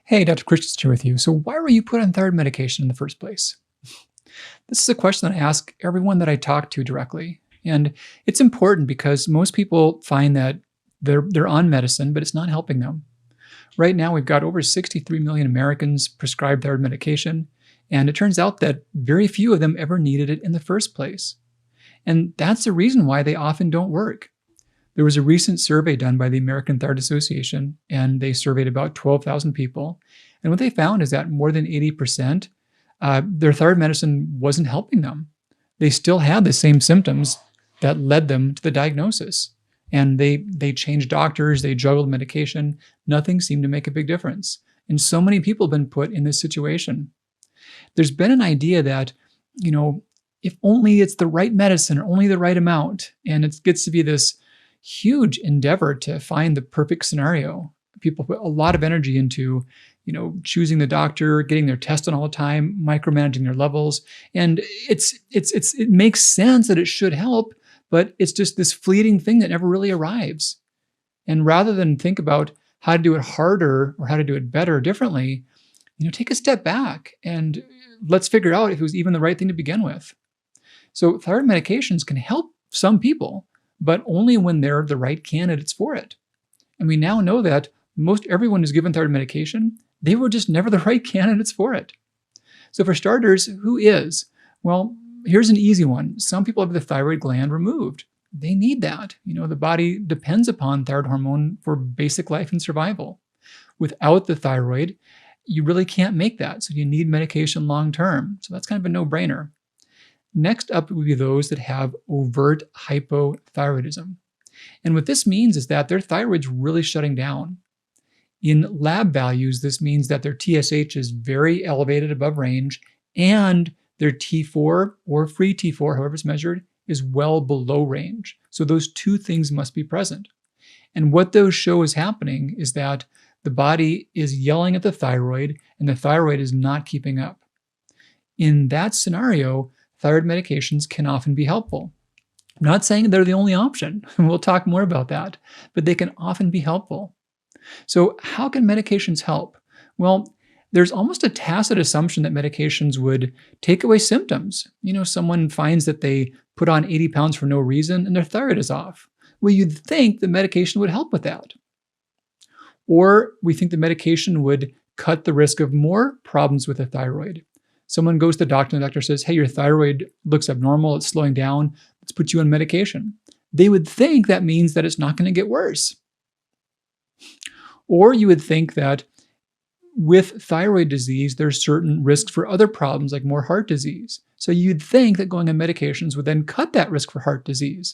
Hey, Dr. Christianson here with you. So why were you put on thyroid medication in the first place? This is a question that I ask everyone that I talk to directly. And it's important because most people find that they're on medicine, but it's not helping them. Right now, we've got over 63 million Americans prescribed thyroid medication, and it turns out that very few of them ever needed it in the first place. And that's the reason why they often don't work. There was a recent survey done by the American Thyroid Association, and they surveyed about 12,000 people. And what they found is that more than 80%, their thyroid medicine wasn't helping them. They still had the same symptoms that led them to the diagnosis. And they changed doctors, they juggled medication. Nothing seemed to make a big difference. And so many people have been put in this situation. There's been an idea that, if only it's the right medicine or only the right amount, and it gets to be this huge endeavor to find the perfect scenario. People put a lot of energy into, choosing the doctor, getting their test done all the time, micromanaging their levels. And it makes sense that it should help, but it's just this fleeting thing that never really arrives. And rather than think about how to do it harder or how to do it better or differently, take a step back and let's figure out if it was even the right thing to begin with. So thyroid medications can help some people, but only when they're the right candidates for it. And we now know that most everyone who's given thyroid medication, they were just never the right candidates for it. So for starters, who is? Well, here's an easy one. Some people have the thyroid gland removed. They need that. The body depends upon thyroid hormone for basic life and survival. Without the thyroid, you really can't make that. So you need medication long term. So that's kind of a no-brainer. Next up would be those that have overt hypothyroidism. And what this means is that their thyroid's really shutting down. In lab values, this means that their TSH is very elevated above range and their T4 or free T4, however it's measured, is well below range. So those two things must be present. And what those show is happening is that the body is yelling at the thyroid and the thyroid is not keeping up. In that scenario, thyroid medications can often be helpful. I'm not saying they're the only option, and we'll talk more about that, but they can often be helpful. So how can medications help? Well, there's almost a tacit assumption that medications would take away symptoms. Someone finds that they put on 80 pounds for no reason and their thyroid is off. Well, you'd think the medication would help with that. Or we think the medication would cut the risk of more problems with the thyroid. Someone goes to the doctor and the doctor says, hey, your thyroid looks abnormal, it's slowing down, let's put you on medication. They would think that means that it's not going to get worse. Or you would think that with thyroid disease, there's certain risks for other problems like more heart disease. So you'd think that going on medications would then cut that risk for heart disease.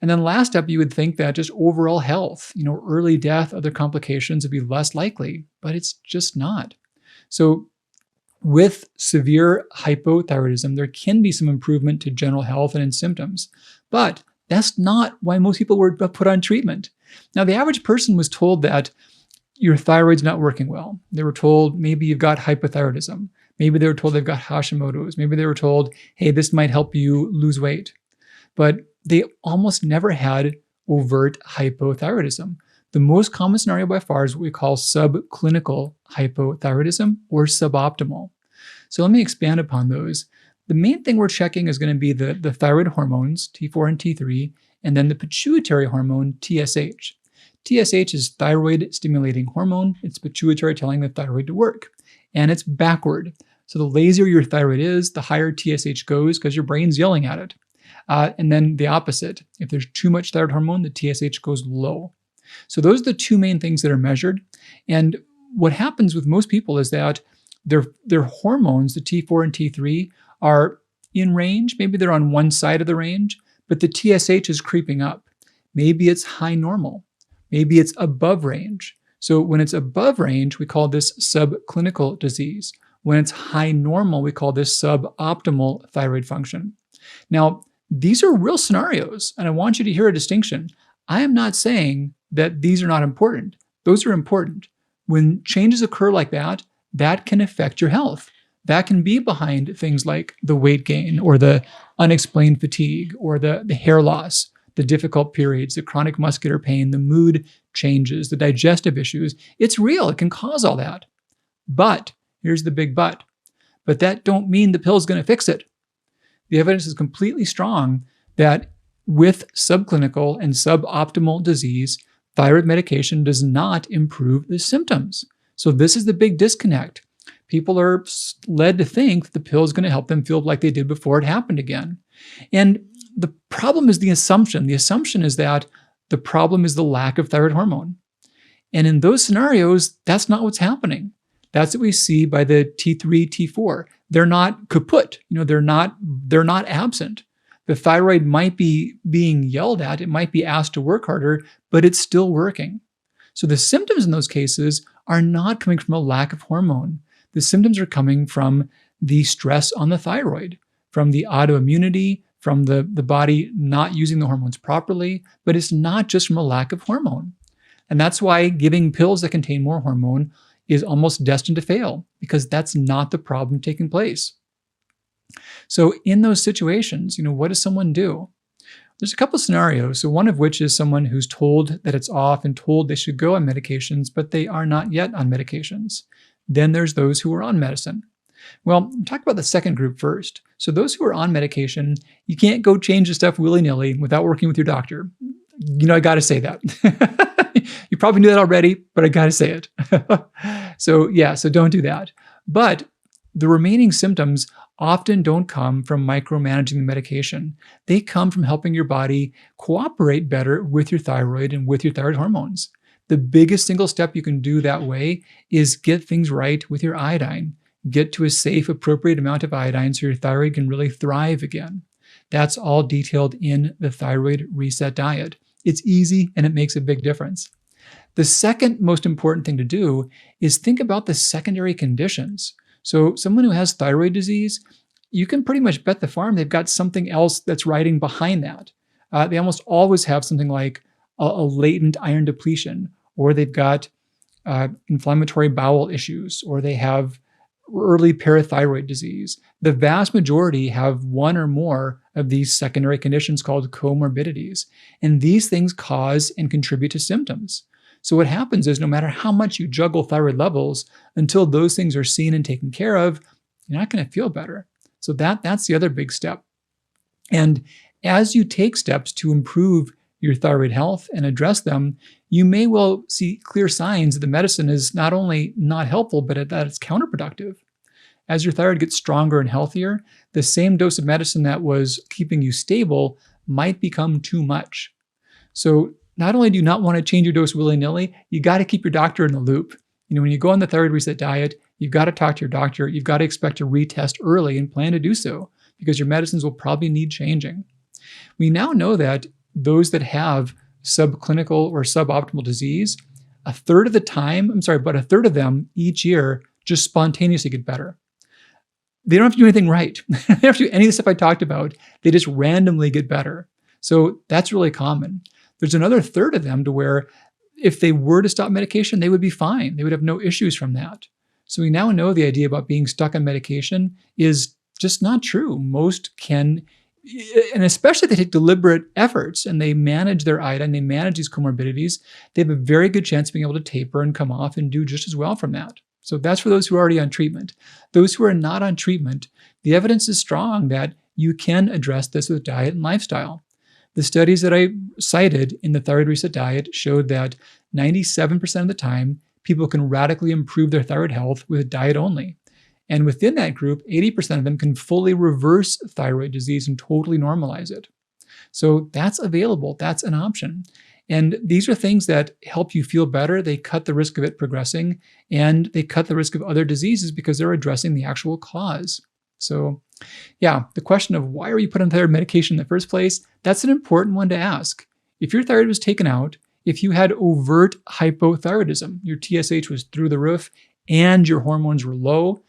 And then last up, you would think that just overall health, early death, other complications would be less likely, but it's just not. So with severe hypothyroidism, there can be some improvement to general health and in symptoms, but that's not why most people were put on treatment. Now, the average person was told that your thyroid's not working well. They were told maybe you've got hypothyroidism. Maybe they were told they've got Hashimoto's. Maybe they were told, hey, this might help you lose weight. But they almost never had overt hypothyroidism. The most common scenario by far is what we call subclinical hypothyroidism or suboptimal. So let me expand upon those. The main thing we're checking is going to be the thyroid hormones, T4 and T3, and then the pituitary hormone, TSH. TSH is thyroid stimulating hormone. It's pituitary telling the thyroid to work. And it's backward. So the lazier your thyroid is, the higher TSH goes because your brain's yelling at it. And then the opposite. If there's too much thyroid hormone, the TSH goes low. So those are the two main things that are measured. And what happens with most people is that their hormones, the T4 and T3, are in range. Maybe they're on one side of the range, but the TSH is creeping up. Maybe it's high normal. Maybe it's above range. So when it's above range, we call this subclinical disease. When it's high normal, we call this suboptimal thyroid function. Now, these are real scenarios, and I want you to hear a distinction. I am not saying that these are not important. Those are important. When changes occur like that, that can affect your health. That can be behind things like the weight gain or the unexplained fatigue or the hair loss. the difficult periods, the chronic muscular pain, the mood changes, the digestive issues. It's real. It can cause all that. But here's the big but that don't mean the pill is going to fix it. The evidence is completely strong that with subclinical and suboptimal disease, thyroid medication does not improve the symptoms. So this is the big disconnect. People are led to think that the pill is going to help them feel like they did before it happened again. And the problem is the assumption. The assumption is that the problem is the lack of thyroid hormone. And in those scenarios, that's not what's happening. That's what we see by the T3, T4. They're not kaput. They're not absent. The thyroid might be being yelled at. It might be asked to work harder, but it's still working. So the symptoms in those cases are not coming from a lack of hormone. The symptoms are coming from the stress on the thyroid, from the autoimmunity, from the body not using the hormones properly, but it's not just from a lack of hormone. And that's why giving pills that contain more hormone is almost destined to fail, because that's not the problem taking place. So in those situations, what does someone do? There's a couple scenarios. So one of which is someone who's told that it's off and told they should go on medications, but they are not yet on medications. Then there's those who are on medicine. Well, talk about the second group first. So those who are on medication, you can't go change the stuff willy-nilly without working with your doctor. I got to say that. You probably knew that already, but I got to say it. So don't do that. But the remaining symptoms often don't come from micromanaging the medication. They come from helping your body cooperate better with your thyroid and with your thyroid hormones. The biggest single step you can do that way is get things right with your iodine. Get to a safe, appropriate amount of iodine so your thyroid can really thrive again. That's all detailed in the Thyroid Reset Diet. It's easy and it makes a big difference. The second most important thing to do is think about the secondary conditions. So someone who has thyroid disease, you can pretty much bet the farm they've got something else that's riding behind that. They almost always have something like a latent iron depletion, or they've got inflammatory bowel issues, or they have early parathyroid disease. The vast majority have one or more of these secondary conditions called comorbidities. And these things cause and contribute to symptoms. So what happens is no matter how much you juggle thyroid levels, until those things are seen and taken care of, you're not going to feel better. So that's the other big step. And as you take steps to improve your thyroid health and address them, you may well see clear signs that the medicine is not only not helpful, but that it's counterproductive. As your thyroid gets stronger and healthier, the same dose of medicine that was keeping you stable might become too much. So not only do you not want to change your dose willy-nilly, you got to keep your doctor in the loop. When you go on the Thyroid Reset Diet, you've got to talk to your doctor. You've got to expect to retest early and plan to do so, because your medicines will probably need changing. We now know that those that have subclinical or suboptimal disease, a third of them each year just spontaneously get better. They don't have to do anything right. They don't have to do any of the stuff I talked about. They just randomly get better. So that's really common. There's another third of them to where if they were to stop medication, they would be fine. They would have no issues from that. So we now know the idea about being stuck on medication is just not true. Most can, and especially if they take deliberate efforts and they manage their iodine, they manage these comorbidities, they have a very good chance of being able to taper and come off and do just as well from that. So that's for those who are already on treatment. Those who are not on treatment, the evidence is strong that you can address this with diet and lifestyle. The studies that I cited in the Thyroid Reset Diet showed that 97% of the time, people can radically improve their thyroid health with diet only. And within that group, 80% of them can fully reverse thyroid disease and totally normalize it. So that's available. That's an option. And these are things that help you feel better. They cut the risk of it progressing, and they cut the risk of other diseases because they're addressing the actual cause. So the question of why are you put on thyroid medication in the first place, that's an important one to ask. If your thyroid was taken out, if you had overt hypothyroidism, your TSH was through the roof and your hormones were low,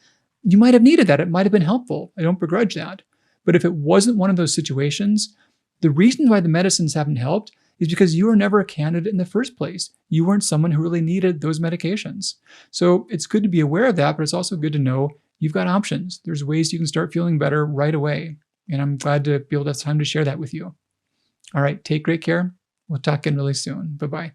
you might have needed that. It might have been helpful. I don't begrudge that. But if it wasn't one of those situations, the reason why the medicines haven't helped is because you were never a candidate in the first place. You weren't someone who really needed those medications. So it's good to be aware of that, but it's also good to know you've got options. There's ways you can start feeling better right away. And I'm glad to be able to have time to share that with you. All right, take great care. We'll talk again really soon. Bye-bye.